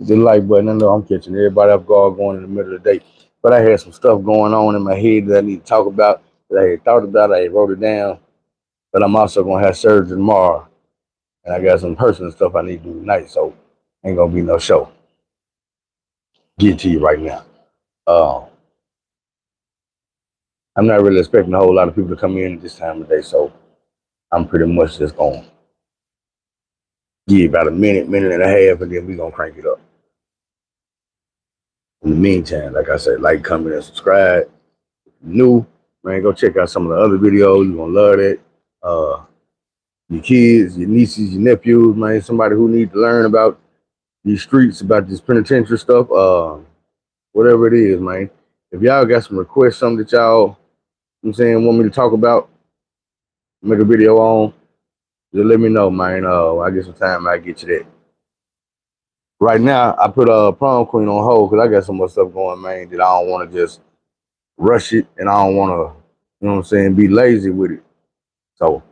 The like button. I know I'm catching everybody off guard going in the middle of the day. But I had some stuff going on in my head that I need to talk about, that I had thought about, I had wrote it down. But I'm also gonna have surgery tomorrow. And I got some personal stuff I need to do tonight, so ain't gonna be no show. Get to you right now. Uh, I'm not really expecting a whole lot of people to come in at this time of day, so I'm pretty much just gonna give about a minute, minute and a half, and then we gonna crank it up. In the meantime, like I said, like, comment, and subscribe. New, man, go check out some of the other videos. You're gonna love that. Uh, your kids, your nieces, your nephews, man, somebody who need to learn about these streets, about this penitentiary stuff, whatever it is, man. If y'all got some requests, something that y'all, I'm saying, want me to talk about, make a video on, just let me know, man. I get some time, I get you that. Right now, I put prom queen on hold because I got so much stuff going, man, that I don't want to just rush it, and I don't want to, you know what I'm saying, be lazy with it. So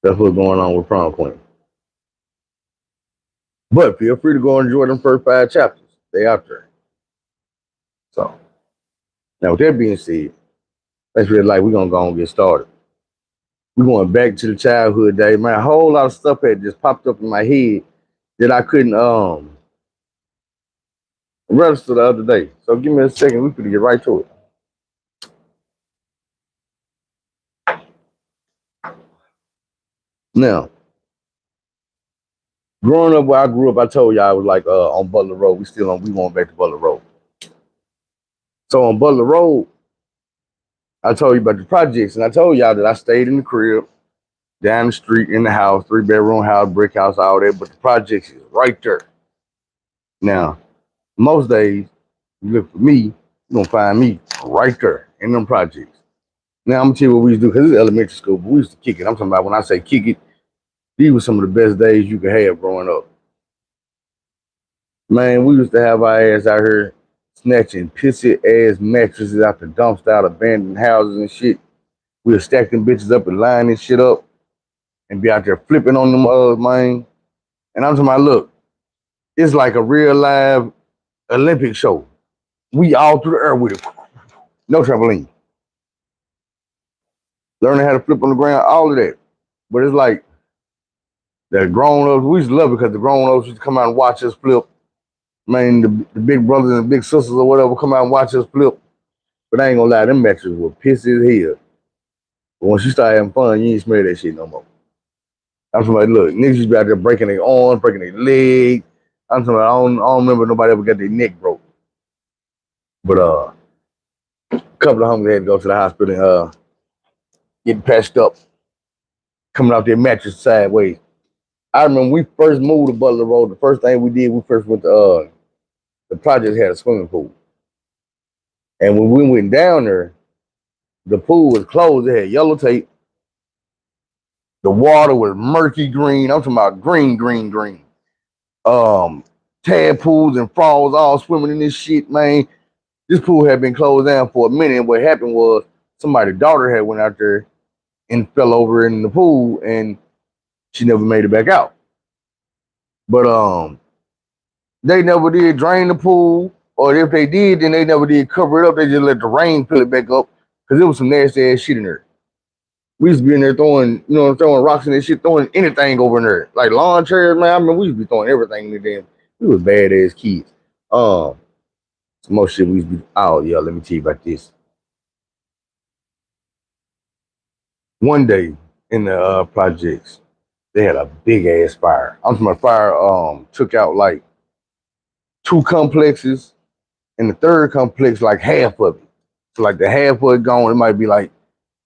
that's what's going on with prom queen. But feel free to go and enjoy them first 5 chapters. They out there. So now, with that being said, let's really like we're gonna go and get started. We're going back to the childhood days. Man, a whole lot of stuff had just popped up in my head that I couldn't register the other day. So give me a second. We could get right to it. Now, growing up where I grew up, I told y'all I was like on Butler Road. We going back to Butler Road. So on Butler Road, I told you about the projects, and I told y'all that I stayed in the crib, down the street, in the house, 3-bedroom house, brick house, all that. But the projects is right there. Now, most days, you look for me, you're gonna find me right there in them projects. Now I'm gonna tell you what we used to do, because it's elementary school, but we used to kick it. I'm talking about when I say kick it, these were some of the best days you could have growing up. Man, we used to have our ass out here snatching pissy ass mattresses out the dumpster, out abandoned houses and shit. We would stack them bitches up and line this shit up and be out there flipping on them man. And I'm talking about, look, it's like a real live Olympic show. We all through the air with it. No trampoline. Learning how to flip on the ground, all of that. But it's like the grown ups, we used to love it because the grown ups used to come out and watch us flip. Man, the big brothers and big sisters or whatever come out and watch us flip. But I ain't gonna lie, them matches were pissy as hell. But once you start having fun, you ain't smell that shit no more. I'm talking about, look, niggas used to be out there breaking their arms, breaking their legs. I'm talking about, I don't remember nobody ever got their neck broke. But a couple of homies had to go to the hospital and get patched up, coming off their mattress sideways. I remember when we first moved to Butler Road, the first thing we did, we first went to the project had a swimming pool. And when we went down there, the pool was closed. It had yellow tape. The water was murky green. I'm talking about green, green, green. Tadpoles and frogs all swimming in this shit, man. This pool had been closed down for a minute. And what happened was somebody's daughter had went out there and fell over in the pool, and she never made it back out. But they never did drain the pool, or if they did, then they never did cover it up. They just let the rain fill it back up because there was some nasty ass shit in there. We used to be in there throwing, throwing rocks and that shit, throwing anything over in there. Like lawn chairs, man. I mean, we used to be throwing everything in the damn. We was badass kids. Some more shit we used to be. Oh yeah, let me tell you about this. One day in the projects, they had a big ass fire. I'm talking about fire. Took out like 2 complexes, and the third complex like half of it. So like the half of it gone, it might be like.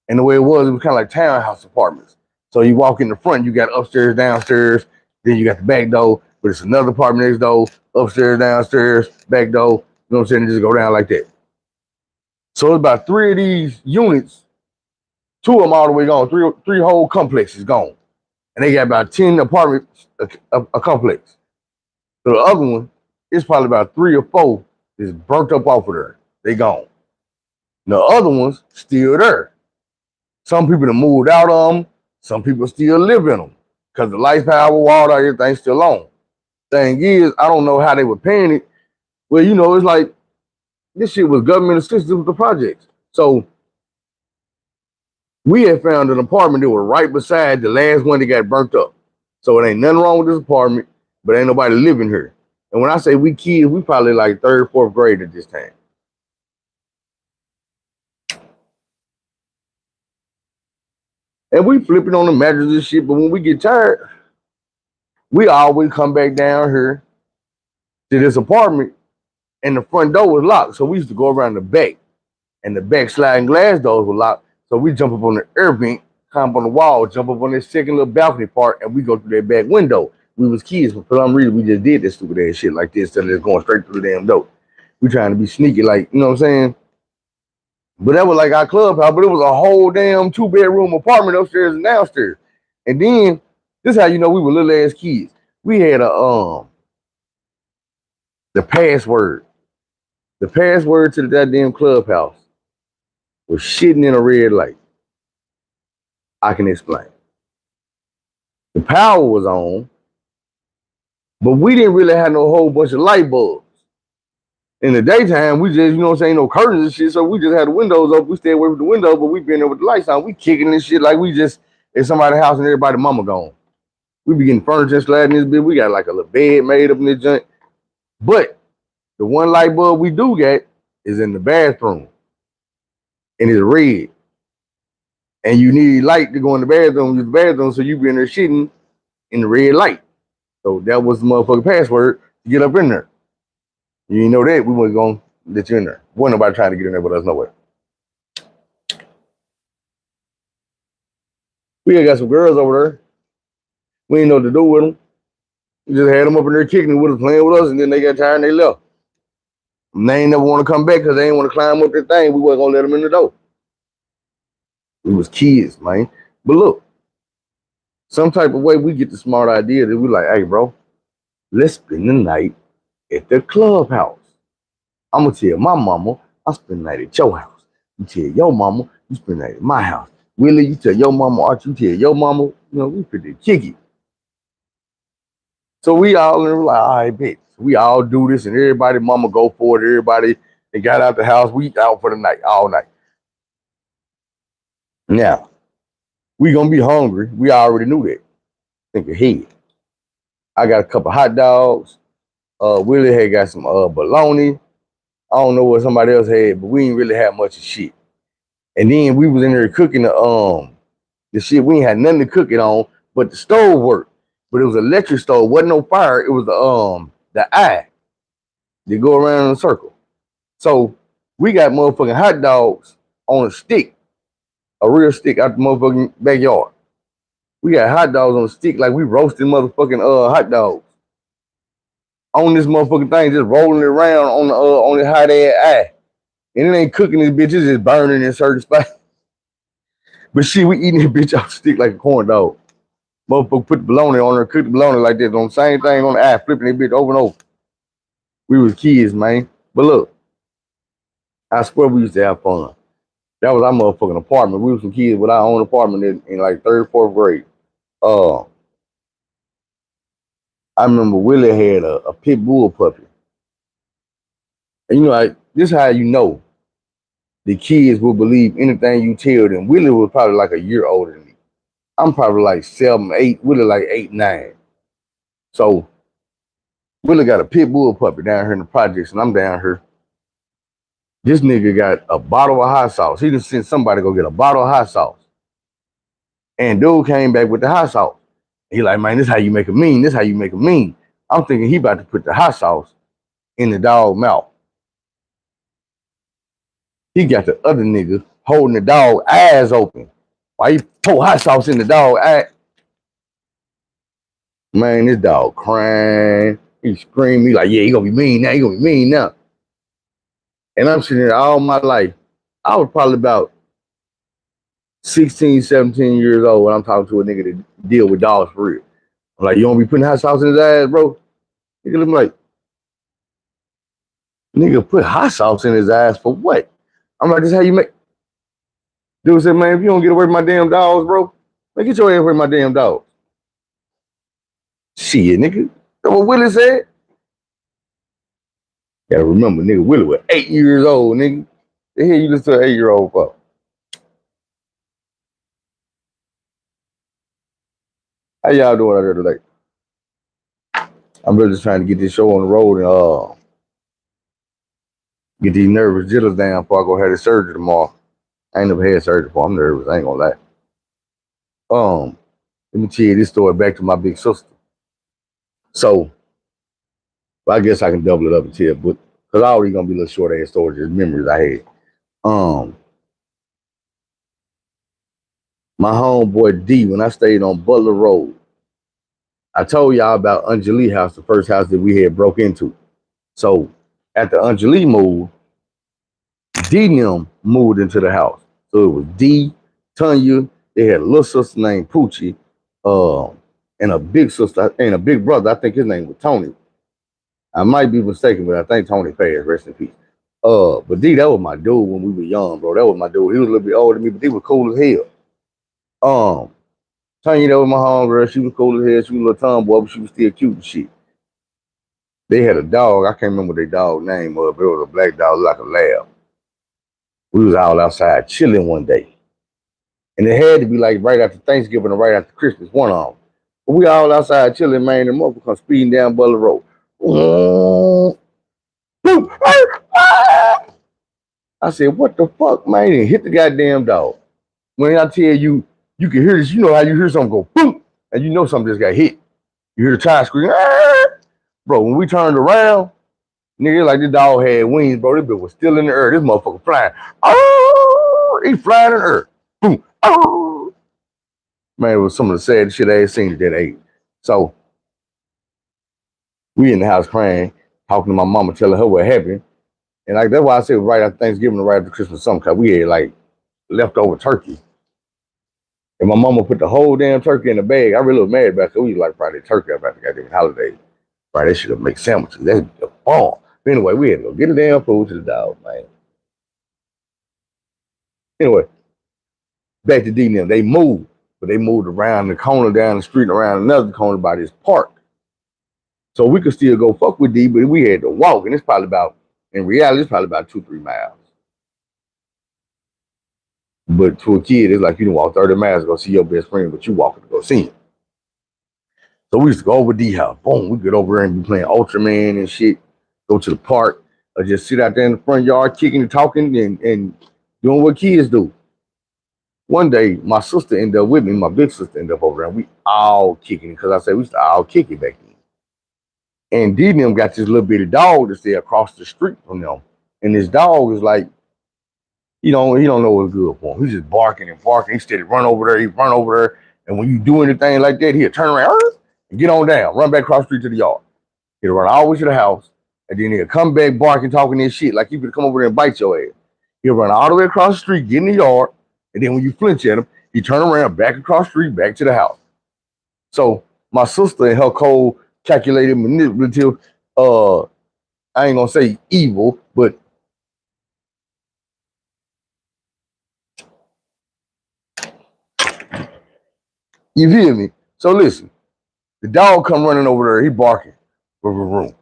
And the way it was kind of like townhouse apartments. So you walk in the front, you got upstairs, downstairs, then you got the back door, but it's another apartment next door, upstairs, downstairs, back door. You know what I'm saying? Just go down like that. So it's about 3 of these units, 2 of them all the way gone, three whole complexes gone. And they got about 10 apartments a complex. So the other one, it's probably about 3 or 4 is burnt up off of there. They gone. And the other ones still there. Some people have moved out of them. Some people still live in them because the lights, power, water, everything's still on. Thing is, I don't know how they were paying it. Well, you know, it's like this shit was government assistance with the projects. So we had found an apartment that was right beside the last one that got burnt up. So it ain't nothing wrong with this apartment, but ain't nobody living here. And when I say we kids, we probably like third, fourth grade at this time. And we flipping on the mattress and shit, but when we get tired, we always come back down here to this apartment, and the front door was locked. So we used to go around the back, and the back sliding glass doors were locked. So we jump up on the air vent, climb up on the wall, jump up on this second little balcony part, and we go through that back window. We was kids, but for some reason we just did this stupid ass shit like this instead of just going straight through the damn door. We trying to be sneaky, like, you know what I'm saying? But that was like our clubhouse, but it was a whole damn 2-bedroom apartment upstairs and downstairs. And then this is how you know we were little ass kids. We had the password. The password to the goddamn clubhouse was shitting in a red light. I can explain. The power was on, but we didn't really have no whole bunch of light bulbs. In the daytime, we just, you know what I'm saying, no curtains and shit, so we just had the windows open. We stayed away from the window, but we been there with the lights on. We kicking this shit like we just in somebody's house and everybody's mama gone. We be getting furniture and sliding this bitch. We got like a little bed made up in this joint. But the one light bulb we do get is in the bathroom. And it's red. And you need light to go in the bathroom, use the bathroom, so you be in there shitting in the red light. So that was the motherfucking password to get up in there. You didn't know that, we wasn't going to let you in there. Wasn't nobody trying to get in there with us nowhere. We had got some girls over there. We didn't know what to do with them. We just had them up in there kicking with us, playing with us, and then they got tired and they left. And they ain't never want to come back because they ain't want to climb up that thing. We wasn't going to let them in the door. We was kids, man. But look, some type of way we get the smart idea that we like, hey, bro, let's spend the night at the clubhouse. I'm going to tell my mama, I'll spend the night at your house. You tell your mama, you spend the night at my house. Willie, you tell your mama, Archie, you tell your mama, you know, we pretty kicky. So we all like, all right, bitch. We all do this, and everybody, mama go for it. Everybody, they got out the house. We out for the night, all night. Now, we gonna be hungry. We already knew that. Think ahead. I got a couple hot dogs. Willie had got some bologna. I don't know what somebody else had, but we didn't really have much of shit. And then we was in there cooking the shit. We ain't had nothing to cook it on, but the stove worked. But it was an electric stove. Wasn't no fire. It was the eye. They go around in a circle. So we got motherfucking hot dogs on a stick, a real stick out the motherfucking backyard. We got hot dogs on a stick like we roasting motherfucking hot dogs on this motherfucking thing, just rolling it around on the hot ass eye. And it ain't cooking this bitch, it's just burning in certain spots. But shit, we eating this bitch off the stick like a corn dog. Motherfucker put the bologna on there, cook the bologna like this, on the same thing on the eye, flipping that bitch over and over. We was kids, man. But look, I swear we used to have fun. That was our motherfucking apartment. We was some kids with our own apartment in like third, fourth grade. I remember Willie had a pit bull puppy. And you know, like, this is how you know the kids will believe anything you tell them. Willie was probably like a year older than me. I'm probably like 7, 8. Willie like 8, 9. So Willie got a pit bull puppy down here in the projects, and I'm down here. This nigga got a bottle of hot sauce. He just sent somebody to go get a bottle of hot sauce. And dude came back with the hot sauce. He like, man, this how you make a mean. This how you make a mean. I'm thinking he about to put the hot sauce in the dog mouth. He got the other nigga holding the dog eyes open. Why you pour hot sauce in the dog eye? Man, this dog crying. He screaming. He like, yeah, he gonna be mean now. He gonna be mean now. And I'm sitting there all my life. I was probably about 16, 17 years old when I'm talking to a nigga that deal with dogs for real. I'm like, you don't be putting hot sauce in his ass, bro? Nigga look like, nigga put hot sauce in his ass for what? I'm like, this how you make. Dude said, man, if you don't get away from my damn dogs, bro, man, get your ass away from my damn dogs. Shit, nigga. That's what Willie said. Gotta remember, nigga, Willie was 8 years old, nigga. The hell you listen to an 8-year-old for? How y'all doing out there today? I'm really just trying to get this show on the road and get these nervous jitters down before I go have the surgery tomorrow. I ain't never had surgery before. I'm nervous. I ain't gonna lie. Let me tell you this story back to my big sister. So, I guess I can double it up and tell, but because I already gonna be a little short ass stories, just memories I had. Um, my homeboy D, when I stayed on Butler Road, I told y'all about Anjali house, the first house that we had broke into. So after Anjali moved, D and them moved into the house. So it was D, Tanya, they had a little sister named Poochie, and a big sister and a big brother. I think his name was Tony. I might be mistaken, but I think Tony passed, rest in peace. But D, that was my dude when we were young, bro. That was my dude. He was a little bit older than me, but he was cool as hell. Tanya, that was my homegirl. She was cool as hell. She was a little tomboy, but she was still cute and shit. They had a dog. I can't remember what their dog name was, but it was a black dog like a lab. We was all outside chilling one day. And it had to be like right after Thanksgiving or right after Christmas, one of them. But we all outside chilling, man, and motherfucker come speeding down Butler Road. I said, what the fuck, man? And hit the goddamn dog. When I tell you, you can hear this, you know how you hear something go boom, and you know something just got hit. You hear the tire scream, bro. When we turned around, nigga, like this dog had wings, bro. This bitch was still in the air. This motherfucker flying. He flying in the air. Boom. Man, it was some of the saddest shit I had seen at that age. So we in the house crying, talking to my mama, telling her what happened. And like that's why I said right after Thanksgiving and right after Christmas, something, cause we had like leftover turkey. And my mama put the whole damn turkey in the bag. I really was mad about it. We like Friday turkey about the goddamn holiday. Right, they should have made sandwiches. That's a bomb. But anyway, we had to go get the damn food to the dog, man. Anyway, back to D and them. They moved, but they moved around the corner, down the street, around another corner by this park. So we could still go fuck with D, but we had to walk. And it's probably about, in reality, it's probably about 2-3 miles. But to a kid, it's like you can walk 30 miles to go see your best friend, but you walking to go see him. So we used to go over D house. Boom, we get over there and be playing Ultraman and shit. Go to the park, or just sit out there in the front yard, kicking and talking and doing what kids do. One day, my sister ended up with me. My big sister ended up over there, and we all kicking because I said we used to all kick it back then. And D and them got this little bitty dog that's there across the street from them. And this dog is like, he don't know what's good for him. He's just barking and barking. He steady run over there. He run over there. And when you do anything like that, he'll turn around and get on down, run back across the street to the yard. He'll run all the way to the house. And then he'll come back barking, talking this shit like he could come over there and bite your ass. He'll run all the way across the street, get in the yard. And then when you flinch at him, he turn around, back across the street, back to the house. So my sister and her cold, calculated, manipulative, I ain't gonna say evil, but you feel me? So listen, the dog come running over there, he barking. Room.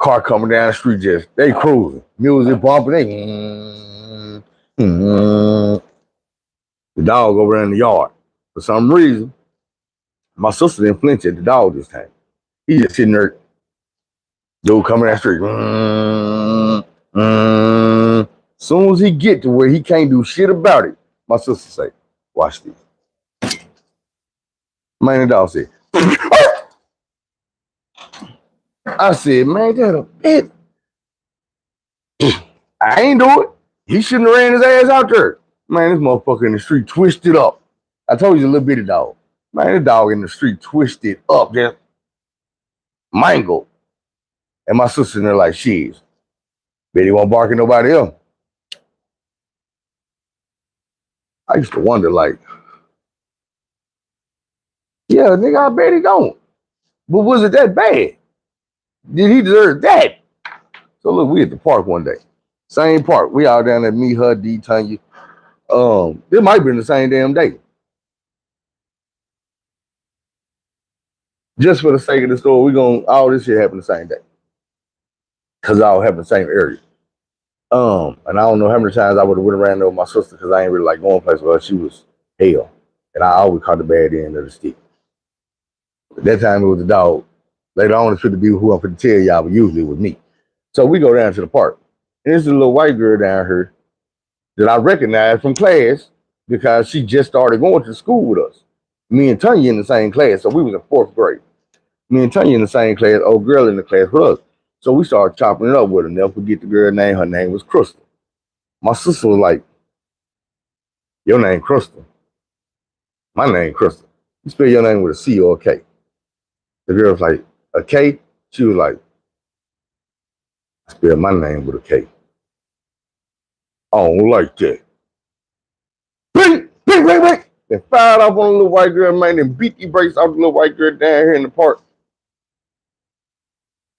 Car coming down the street, just they cruising, music bumping, the dog over there in the yard. For some reason, my sister didn't flinch at the dog this time. He just sitting there, dude coming down the street. Soon as he get to where he can't do shit about it, my sister say, "Watch this." Man, the dog said, I said, man, that a bit. I ain't do it. He shouldn't have ran his ass out there. Man, this motherfucker in the street twisted up. I told you he's a little bitty dog. Man, this dog in the street twisted up, just mangled. And my sister in there like, shit, bet he won't bark at nobody else. I used to wonder, like, yeah, nigga, I bet he don't. But was it that bad? Did he deserve that? So look, we at the park one day. Same park. We all down there, me, her, D, Tanya. It might have been the same damn day. Just for the sake of the story, we gonna all this shit happen the same day. Cause all happen the same area. And I don't know how many times I would have went around there with my sister because I ain't really like going places with her. She was hell. And I always caught the bad end of the stick. But that time it was the dog. Later on, it's to be who I'm going to tell y'all, but usually it was me. So we go down to the park. And there's a little white girl down here that I recognize from class because she just started going to school with us. Me and Tanya in the same class. So we was in fourth grade. Me and Tanya in the same class, old girl in the class with us. So we started chopping it up with her. Never forget the girl name. Her name was Crystal. My sister was like, your name Crystal. My name Crystal. You spell your name with a C or a K. The girl was like, a K? She was like, I spell my name with a K. I don't like that. Bing, bing, bing, bing. They fired off on a little white girl, man, and beat the brakes off the little white girl down here in the park.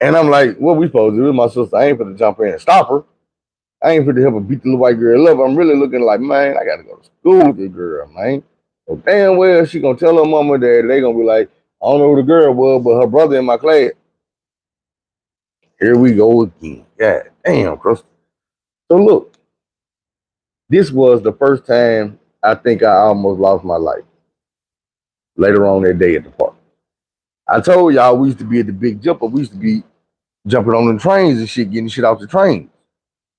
And I'm like, what we supposed to do with my sister? I ain't for to jump in and stop her. I ain't for to help her beat the little white girl up. I'm really looking like, man, I got to go to school with this girl, man. So damn well she going to tell her mama that they going to be like, I don't know who the girl was, but her brother in my class. Here we go again. God damn, Crystal. So look, this was the first time I think I almost lost my life. Later on that day at the park. I told y'all we used to be at the Big Jumper. We used to be jumping on the trains and shit, getting shit off the train.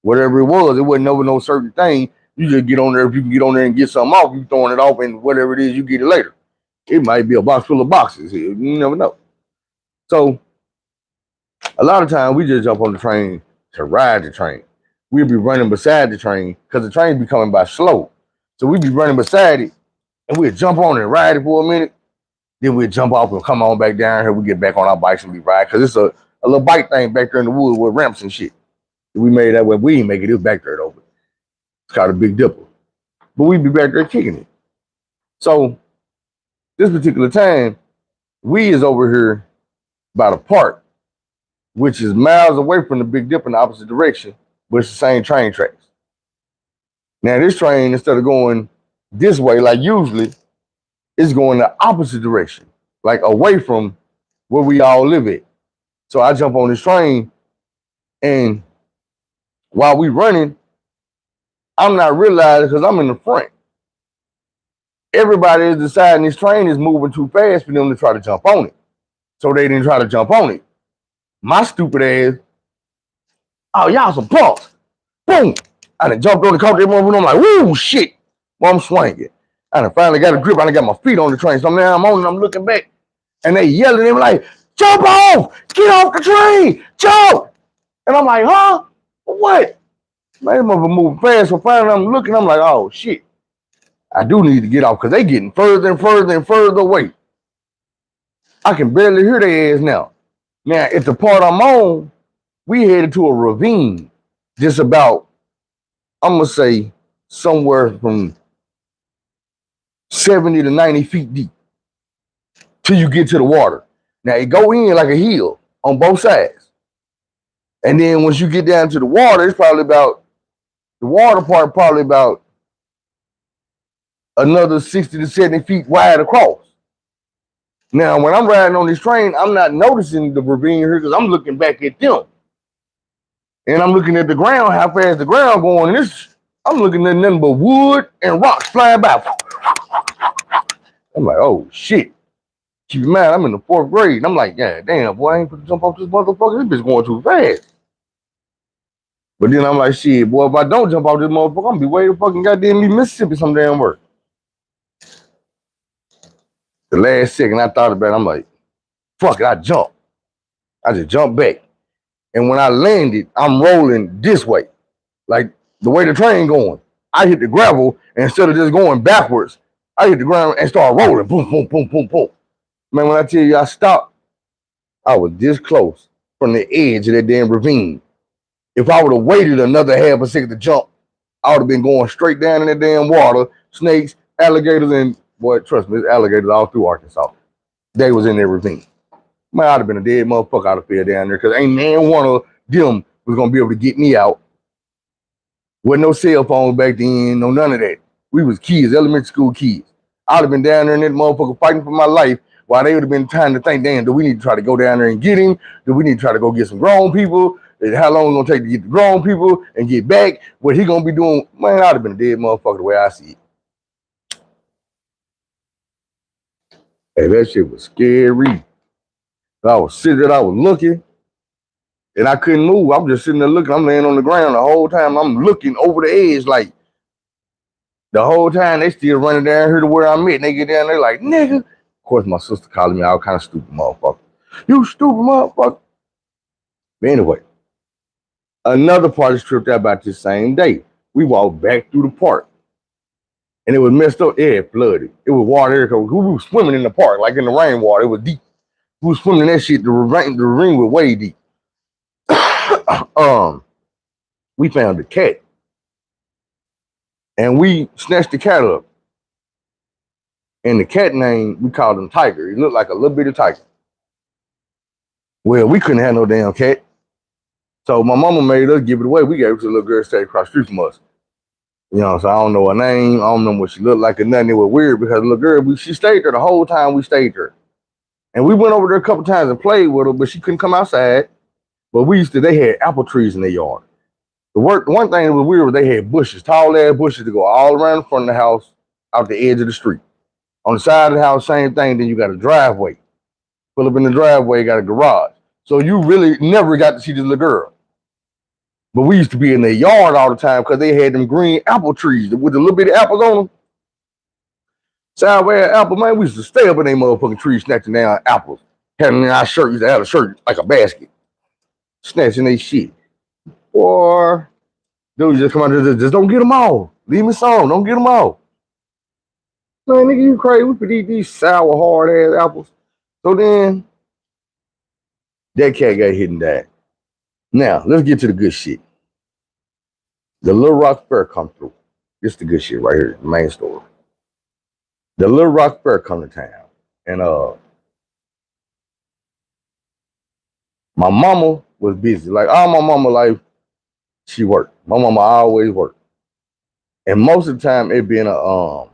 Whatever it wasn't over no certain thing. You just get on there. If you can get on there and get something off, you throwing it off, and whatever it is, you get it later. It might be a box full of boxes here. You never know. So a lot of times we just jump on the train to ride the train. We'd be running beside the train because the train be coming by slow. So we'd be running beside it and we'd jump on it and ride it for a minute. Then we'd jump off and come on back down here. We get back on our bikes and we ride because it's a little bike thing back there in the woods with ramps and shit. We made that way. We didn't make it. It was back there though. It's called a Big Dipper. But we'd be back there kicking it. So this particular time, we is over here by the park, which is miles away from the Big Dipper in the opposite direction, but it's the same train tracks. Now this train, instead of going this way like usually, it's going the opposite direction, like away from where we all live at. So I jump on this train, and while we running, I'm not realizing because I'm in the front. Everybody is deciding this train is moving too fast for them to try to jump on it. So they didn't try to jump on it. My stupid ass, oh, y'all some punks. Boom. I done jumped on the car, and I'm like, woo, shit. Well, I'm swinging. I done finally got a grip. I done got my feet on the train. So now I'm on and I'm looking back. And they yelling at me like, jump off! Get off the train! Jump! And I'm like, huh? What? Man, this motherfucker moving fast. So finally I'm looking, I'm like, oh, shit. I do need to get off because they getting further and further and further away. I can barely hear their ass now. Now, at the part I'm on, we headed to a ravine. Just about, I'm going to say, somewhere from 70 to 90 feet deep till you get to the water. Now, it go in like a hill on both sides. And then once you get down to the water, it's probably about, the water part probably about another 60 to 70 feet wide across. Now, when I'm riding on this train, I'm not noticing the ravine here because I'm looking back at them. And I'm looking at the ground, how fast the ground going. And I'm looking at nothing but wood and rocks flying by. I'm like, oh, shit. Keep in mind, I'm in the fourth grade. And I'm like, yeah, damn, boy, I ain't gonna jump off this motherfucker. This bitch going too fast. But then I'm like, shit, boy, if I don't jump off this motherfucker, I'm gonna be way to fucking goddamn me Mississippi some damn work. The last second I thought about it, I'm like, fuck it, I jumped. I just jumped back. And when I landed, I'm rolling this way. Like the way the train going. I hit the gravel, and instead of just going backwards, I hit the ground and start rolling. Boom, boom, boom, boom, boom. Man, when I tell you I stopped, I was this close from the edge of that damn ravine. If I would have waited another half a second to jump, I would have been going straight down in that damn water. Snakes, alligators, and boy, trust me, there's alligators all through Arkansas. They was in that ravine. Man, I'd have been a dead motherfucker out of fear down there because ain't man one of them was gonna be able to get me out. With no cell phones back then, no none of that. We was kids, elementary school kids. I'd have been down there in that motherfucker fighting for my life while they would have been trying to think, damn, do we need to try to go down there and get him? Do we need to try to go get some grown people? How long it's gonna take to get the grown people and get back? What he gonna be doing? Man, I'd have been a dead motherfucker the way I see it. Hey, that shit was scary. I was sitting there, I was looking, and I couldn't move. I'm just sitting there looking. I'm laying on the ground the whole time. I'm looking over the edge, like the whole time they still running down here to where I'm at. And they get down there like, nigga. Of course, my sister calling me all kind of stupid motherfucker. You stupid motherfucker. But anyway, another party trip that about this same day. We walked back through the park. And it was messed up. It had flooded. It was water there. We were swimming in the park, like in the rainwater. It was deep. We were swimming in that shit. The ring was way deep. We found the cat. And we snatched the cat up. And the cat name, we called him Tiger. He looked like a little bitty tiger. Well, we couldn't have no damn cat. So my mama made us give it away. We gave it to a little girl stayed across the street from us. You know, so I don't know her name. I don't know what she looked like or nothing. It was weird because the little girl, she stayed there the whole time we stayed there. And we went over there a couple times and played with her, but she couldn't come outside. But they had apple trees in their yard. The one thing that was weird was they had bushes, tall ass bushes to go all around the front of the house, out the edge of the street. On the side of the house, same thing. Then you got a driveway. Pull up in the driveway, got a garage. So you really never got to see this little girl. But we used to be in their yard all the time because they had them green apple trees with the little bitty apples on them. Sideways apple, man, we used to stay up in their motherfucking trees snatching down apples. Having in our shirt, used to have a shirt like a basket. Snatching their shit. Or dudes just come out there, just don't get them all. Leave me some, don't get them all. Man, nigga, you crazy. We could eat these sour, hard-ass apples. So then, that cat got hit and died. Now, let's get to the good shit. The Little Rock Fair come through. This is the good shit right here, the main story. The Little Rock Fair come to town. And my mama was busy. Like all my mama life, she worked. My mama always worked. And most of the time it being a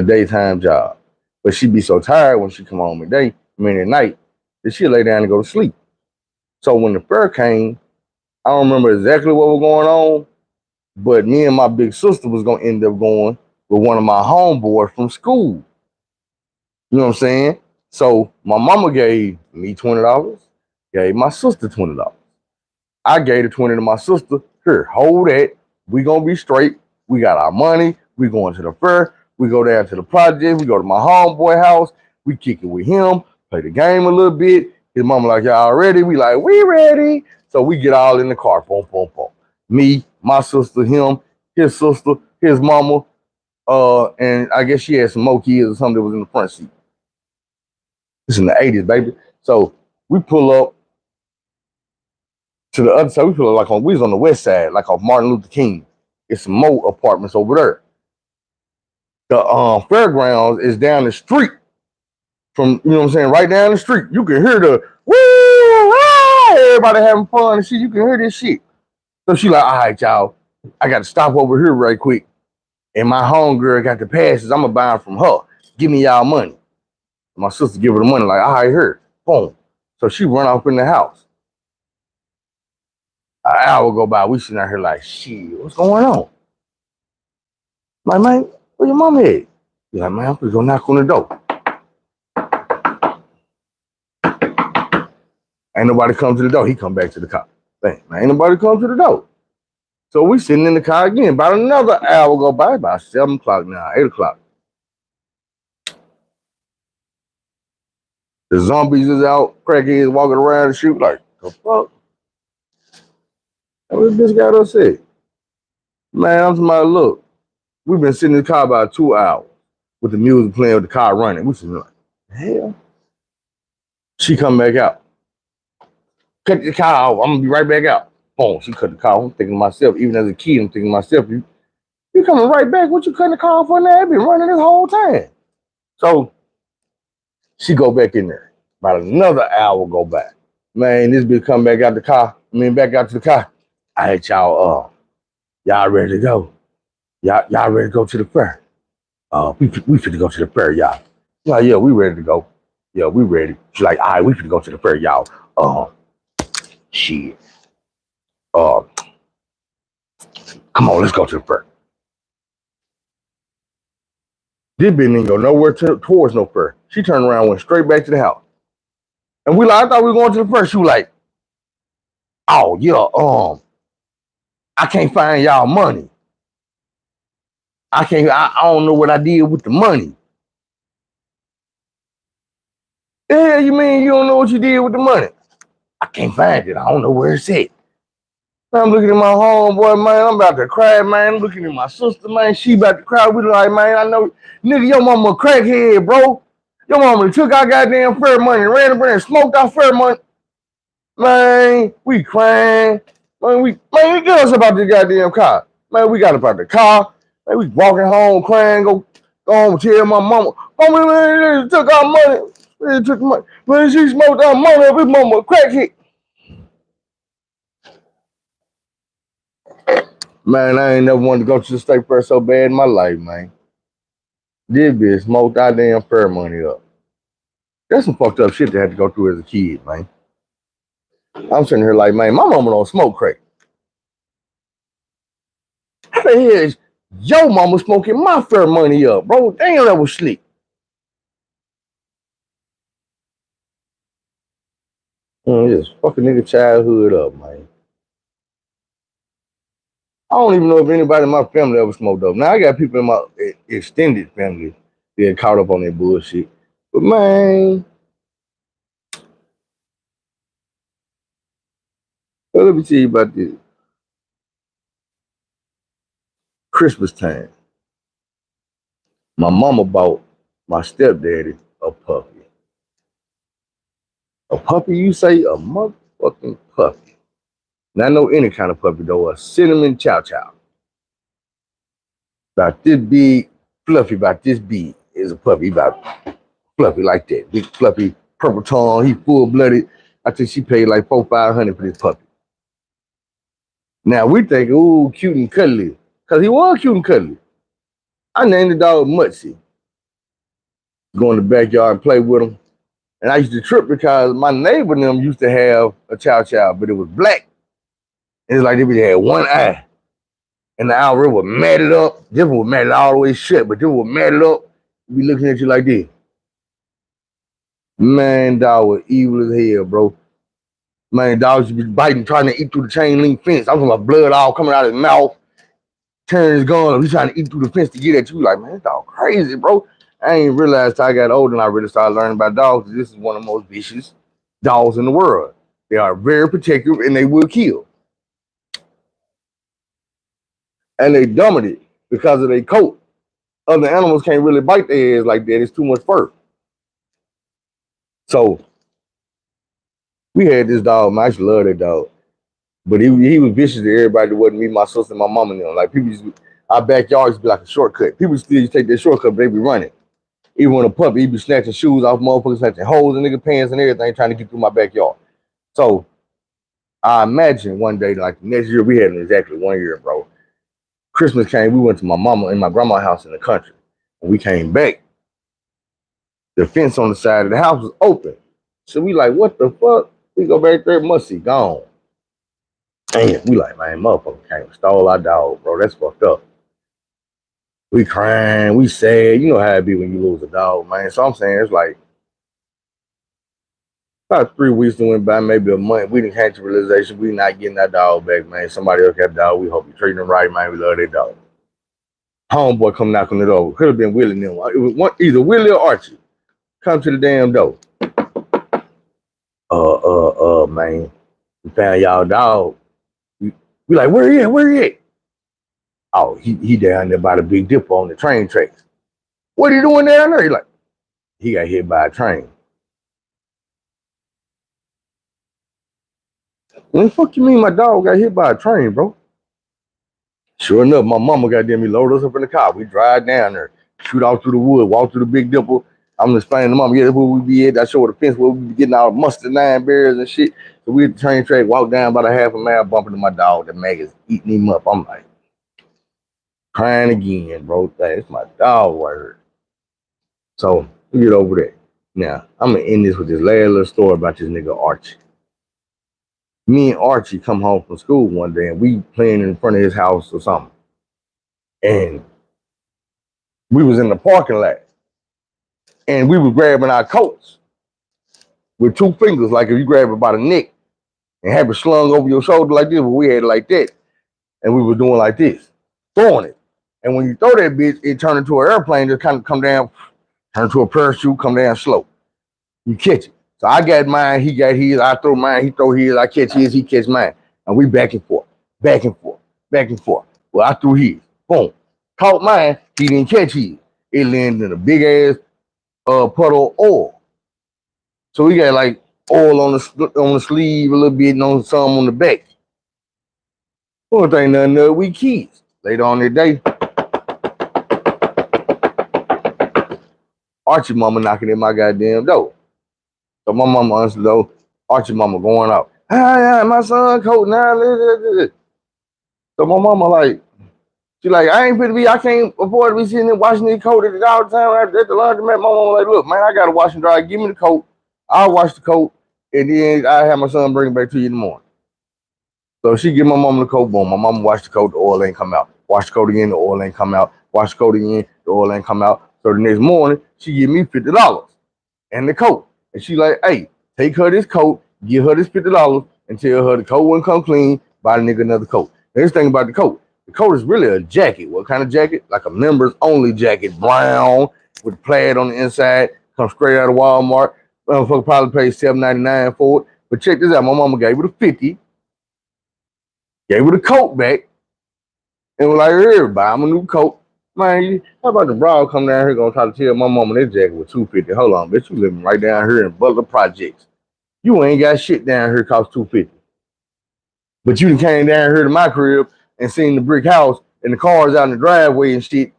daytime job. But she'd be so tired when she come home at night, that she'd lay down and go to sleep. So when the fair came, I don't remember exactly what was going on, but me and my big sister was gonna end up going with one of my homeboys from school. You know what I'm saying? So my mama gave me $20, gave my sister $20. I gave the 20 to my sister. Here, hold that. We gonna be straight. We got our money. We going to the fair. We go down to the project. We go to my homeboy house. We kick it with him. Play the game a little bit. His mama like, y'all ready? We like, we ready. So we get all in the car. Boom, boom, boom. Me, my sister, him, his sister, his mama, and I guess she had some more kids or something that was in the front seat. It's in the 80s, baby. So we pull up to the other side. We pull up we was on the west side, like off Martin Luther King. It's some more apartments over there. The fairgrounds is down the street from, you know what I'm saying, right down the street. You can hear the woo, everybody having fun and shit. You can hear this shit. So she like, all right, y'all, I got to stop over here right quick. And my homegirl got the passes. I'm going to buy them from her. Give me y'all money. My sister give her the money, like, all right, here, boom. So she run off in the house. An hour go by, we sitting out here like, shit, what's going on? I'm like, man, where your mom at? He's like, man, I'm gonna go knock on the door. Ain't nobody come to the door. He come back to the car. Man, ain't nobody come to the door. So we sitting in the car again. About another hour go by, about 7 o'clock now, 8 o'clock. The zombies is out, crackheads walking around and shoot like, the fuck? And this bitch got us sick. Man, I'm somebody, look, we've been sitting in the car about 2 hours with the music playing, with the car running. We sitting like, hell. She come back out. Cut the car off. I'm gonna be right back out. Boom, she cut the car off. I'm thinking to myself, even as a kid, I'm thinking to myself, you coming right back? What you cutting the car off for now? I've been running this whole time. So she go back in there. About another hour go by. Man, this bitch come back out the car. Back out to the car. I had y'all ready to go. Y'all ready to go to the fair. We finna go to the fair, y'all. Like, yeah, we ready to go. Yeah, we ready. She's like, all right, we finna go to the fair, y'all. Shit. Uh, come on, let's go to the fair. This bitch didn't go nowhere towards no fair. She turned around, went straight back to the house. And we like, I thought we were going to the fair. She was like, oh yeah, I can't find y'all money. I don't know what I did with the money. The hell you mean you don't know what you did with the money? I can't find it. I don't know where it's at. I'm looking at my homeboy, man. I'm about to cry, man. I'm looking at my sister, man. She about to cry. We like, man, I know, nigga, your mama a crackhead, bro. Your mama took our goddamn fair money, ran up and smoked our fair money. Man, we crying. Man, get us about this goddamn car. Man, we got about the car. Man, we walking home crying, go home tell my mama, mama, man, they took our money. They took money. Man, she smoked our money up. His mama a crackhead. Man, I ain't never wanted to go to the state fair so bad in my life, man. This bitch smoked our damn fair money up. That's some fucked up shit they had to go through as a kid, man. I'm sitting here like, man, my mama don't smoke crack. How the hell is your mama smoking my fair money up, bro? Damn, that was slick. Just fucking nigga childhood up, man. I don't even know if anybody in my family ever smoked up. Now I got people in my extended family that get caught up on that bullshit. But man, well, let me tell you about this. Christmas time, my mama bought my stepdaddy a puppy. A puppy, you say? A motherfucking puppy. Not no any kind of puppy though. A cinnamon chow chow. About this big, fluffy, about this big is a puppy. About fluffy like that. Big fluffy, purple tongue. He full blooded. I think she paid like $400-500 for this puppy. Now we think, ooh, cute and cuddly. Cause he was cute and cuddly. I named the dog Mutsy. Go in the backyard and play with him. And I used to trip because my neighbor and them used to have a chow chow, but it was black. And it's like they had one eye. And the owl was matted up. This one was matted all the way shut, but this one was matted up. Be looking at you like this. Man, dog was evil as hell, bro. Man, dogs should be biting, trying to eat through the chain link fence. I'm talking about blood all coming out of his mouth, turning his gun. He's trying to eat through the fence to get at you. Like, man, this dog crazy, bro. I ain't realized till I got older and I really started learning about dogs. This is one of the most vicious dogs in the world. They are very protective and they will kill. And they dumb it because of their coat. Other animals can't really bite their heads like that. It's too much fur. So we had this dog, man. I used to love that dog. But he was vicious to everybody that wasn't me, my sister, and my mama and them. Like people used to, our backyard used to be like a shortcut. People still used to take that shortcut, but they be running. Even when a puppy, he be snatching shoes off motherfuckers, snatching holes in nigga pants and everything, trying to get through my backyard. So I imagine one day, like the next year, we had exactly 1 year, bro. Christmas came, we went to my mama and my grandma's house in the country. When we came back, the fence on the side of the house was open. So we like, what the fuck? We go back there, musty, gone. Damn, we like, man, motherfucker came and stole our dog, bro. That's fucked up. We crying, we sad. You know how it be when you lose a dog, man. So I'm saying it's like about 3 weeks that went by, maybe a month. We didn't have the realization we not getting that dog back, man. Somebody else got the dog. We hope you treating them right, man. We love that dog. Homeboy come knocking the door. Could have been Willie and them. It was either Willie or Archie. Come to the damn door. Man. We found y'all dog. We like, where he at? Where he at? Oh, he down there by the Big Dipper on the train tracks. What are you doing down there? He like, he got hit by a train. When the fuck you mean my dog got hit by a train, bro? Sure enough, my mama got them. He loaded us up in the car. We drive down there, shoot off through the wood, walk through the Big Dipper. I'm explaining to mama, yeah, that's where we be at. I show her the fence where we be getting our mustard nine bears and shit. So we at the train track, walk down about a half a mile, bumping to my dog. The maggots eating him up. I'm like, crying again, bro. That's my dog right here. So Get over that. Now, I'm gonna end this with this last little story about this nigga Archie. Me and Archie come home from school one day and we playing in front of his house or something. And we was in the parking lot and we was grabbing our coats with two fingers, like if you grab it by the neck and have it slung over your shoulder like this, but we had it like that. And we were doing like this, throwing it. And when you throw that bitch, it turned into an airplane, just kind of come down, turn into a parachute, come down slow. You catch it. So I got mine, he got his, I throw mine, he throw his, I catch his, he catch mine. And we back and forth, back and forth, back and forth. Well, I threw his, boom. Caught mine, he didn't catch his. It landed in a big ass puddle of oil. So we got like oil on the sleeve a little bit and on some on the back. One thing nothing else, we kids. Later on that day, Archie mama knocking at my goddamn door. So my mama answered the door, Archie mama going out. Hi, my son coat now. So my mama like, she like, I can't afford to be sitting there washing this coat all the time at the laundromat. My mama like, look, man, I gotta wash and dry. Give me the coat. I'll wash the coat, and then I have my son bring it back to you in the morning. So she give my mama the coat, boom. My mama wash the coat, the oil ain't come out. Wash the coat again, the oil ain't come out. Wash the coat again, the oil ain't come out. So the next morning, she give me $50 and the coat. And she like, hey, take her this coat, give her this $50, and tell her the coat wouldn't come clean, buy the nigga another coat. Now, this thing about the coat is really a jacket. What kind of jacket? Like a members only jacket, brown with plaid on the inside, comes straight out of Walmart. Motherfucker probably paid $7.99 for it. But check this out, my mama gave her the 50, gave her the coat back, and was like, here, buy him a new coat. Man, how about the broad come down here gonna try to tell my mama this jacket was $250? Hold on, bitch, you living right down here in Butler Projects. You ain't got shit down here cost $250. But you came down here to my crib and seen the brick house and the cars out in the driveway and shit,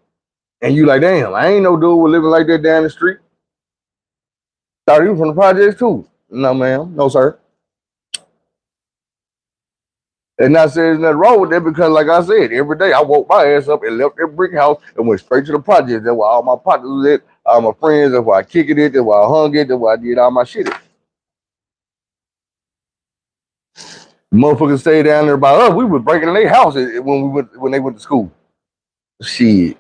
and you like, damn, I ain't no dude with living like that down the street. Thought you from the projects too. No, ma'am. No, sir. And not saying there's nothing wrong with that because, like I said, every day I woke my ass up and left that brick house and went straight to the project. That's where all my partners was at, all my friends. That's why I kicked it. That's why I hung it. That's why I did all my shit. Motherfuckers stayed down there by us. We was breaking in their house when they went to school. Shit,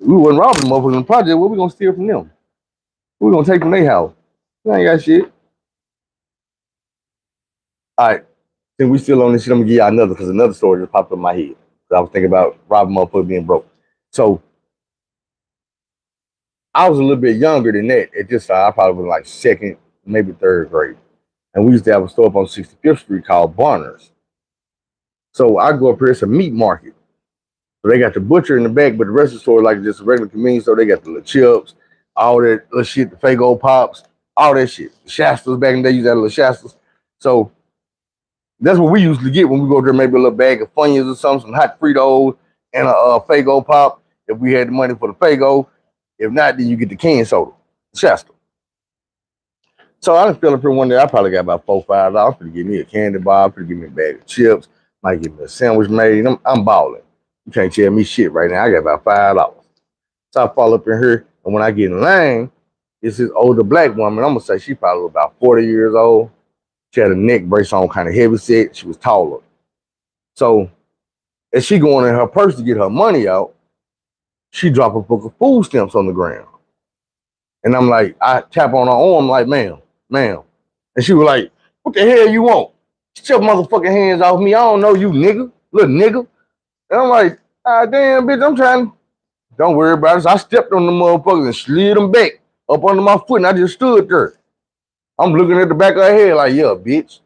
we wasn't robbing motherfuckers in the project. What we gonna steal from them? What we gonna take from their house? They ain't got shit. All right. Then we still on this shit. I'm gonna give y'all another because another story just popped up in my head. I was thinking about robbing motherfucker being broke. So I was a little bit younger than that. At this time, I probably was like second, maybe third grade. And we used to have a store up on 65th Street called Barner's. So I go up here, it's a meat market. So they got the butcher in the back, but the rest of the store like just a regular convenience store. They got the little chips, all that little shit, the Faygo Pops, all that shit. The Shastas back in the day, used to have little Shastas. So that's what we usually get when we go there, maybe a little bag of Funyuns or something, some hot Fritos, and a Faygo Pop if we had the money for the Faygo. If not, then you get the canned soda, Shasta. So I just feel up here one day, I probably got about $4-5 for to give me a candy bar, for to give me a bag of chips, might give me a sandwich made. I'm balling. You can't tell me shit right now. I got about $5. So I fall up in here, and when I get in line, it's this older black woman. I'm gonna say she probably about 40 years old. She had a neck brace on, kind of heavy set. She was taller. So as she going in her purse to get her money out, she drop a book of food stamps on the ground. And I'm like, I tap on her arm like, ma'am. And she was like, what the hell you want? Get your motherfucking hands off me. I don't know you, nigga, little nigga. And I'm like, ah, damn, bitch, I'm trying. Don't worry about it. So I stepped on the motherfuckers and slid them back up under my foot, and I just stood there. I'm looking at the back of her head like, yeah, bitch.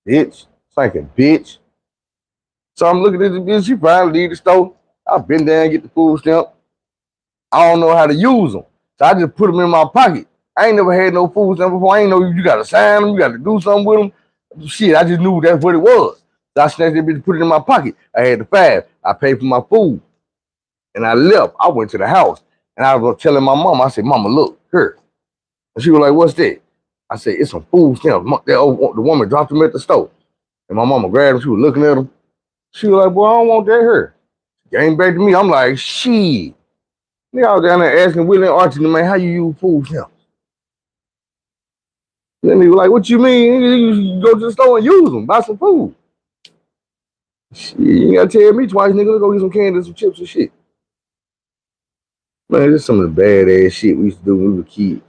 Thinking, bitch. So I'm looking at the bitch. She finally leave the store. I've been there and get the food stamp. I don't know how to use them. So I just put them in my pocket. I ain't never had no food stamp before. I ain't know you got to sign them. You got to do something with them. Shit, I just knew that's what it was. So I snatched that bitch and put it in my pocket. I had the 5. I paid for my food. And I left. I went to the house. And I was telling my mom, I said, Mama, look, here. And she was like, what's that? I said, it's some food stamps. The woman dropped them at the store. And my mama grabbed them. She was looking at them. She was like, boy, I don't want that here. She came back to me. I'm like, shit. Nigga, I was down there asking Willie and Archie, man, how you use food stamps? Then they were like, what you mean? You go to the store and use them, buy some food. Shit, you ain't gotta tell me twice, nigga. Let's go get some candy and some chips and shit. Man, this is some of the badass shit we used to do when we were kids.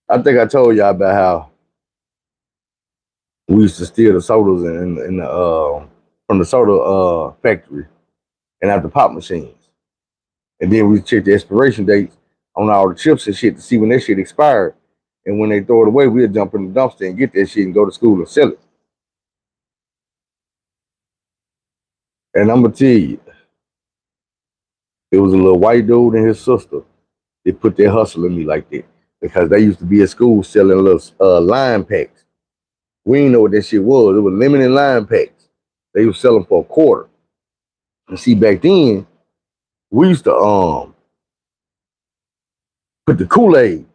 I think I told y'all about how we used to steal the sodas in the from the soda factory and out the pop machines. And then we check the expiration dates on all the chips and shit to see when that shit expired. And when they throw it away, we'd jump in the dumpster and get that shit and go to school and sell it. And I'm gonna tell you, it was a little white dude and his sister. They put their hustle in me like that because they used to be at school selling little line packs. We didn't know what that shit was. It was limited line packs. They were selling for $0.25. And see, back then, we used to put the Kool-Aid.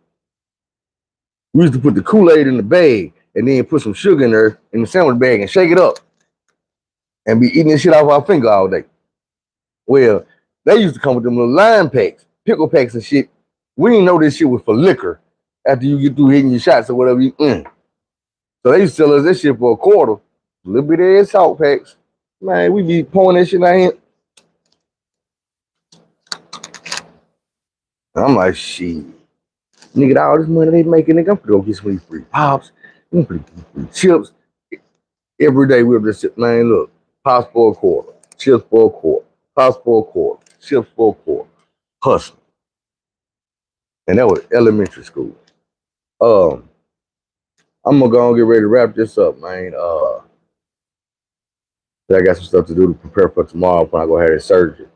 We used to put the Kool-Aid in the bag and then put some sugar in there in the sandwich bag and shake it up and be eating this shit off our finger all day. Well, they used to come with them little lime packs, pickle packs and shit. We didn't know this shit was for liquor after you get through hitting your shots or whatever. So they used to sell us this shit for $0.25. A little bit of ass salt packs. Man, we be pouring that shit out here. And I'm like, shit. Nigga, all this money they making, nigga, I'm gonna go get some of these free pops, free chips. Every day we'll just sit, man, look, pops for $0.25, chips for $0.25, pops for $0.25, chips for $0.25. Hustling. And that was elementary school. I'm gonna go and get ready to wrap this up, man. I got some stuff to do to prepare for tomorrow when I go have this surgery.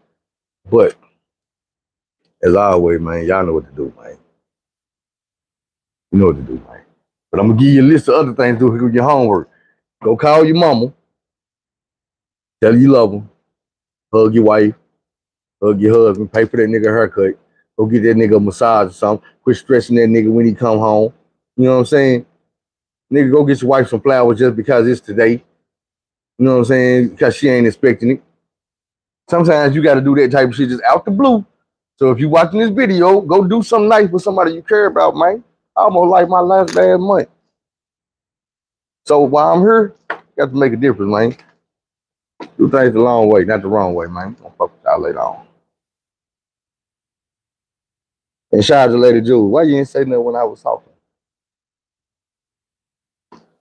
But as always, man, y'all know what to do, man. You know what to do, man. But I'm gonna give you a list of other things to do with your homework. Go call your mama. Tell her you love them. Hug your wife. Hug your husband. Pay for that nigga haircut. Go get that nigga a massage or something. Quit stressing that nigga when he come home. You know what I'm saying? Nigga, go get your wife some flowers just because it's today. You know what I'm saying? Because she ain't expecting it. Sometimes you got to do that type of shit just out the blue. So if you watching this video, go do something nice for somebody you care about, man. Almost like my last month. So while I'm here, got to make a difference, man. Do things the long way, not the wrong way, man. I'll fuck with y'all later on. And shout out to Lady Jules. Why you didn't say nothing when I was talking?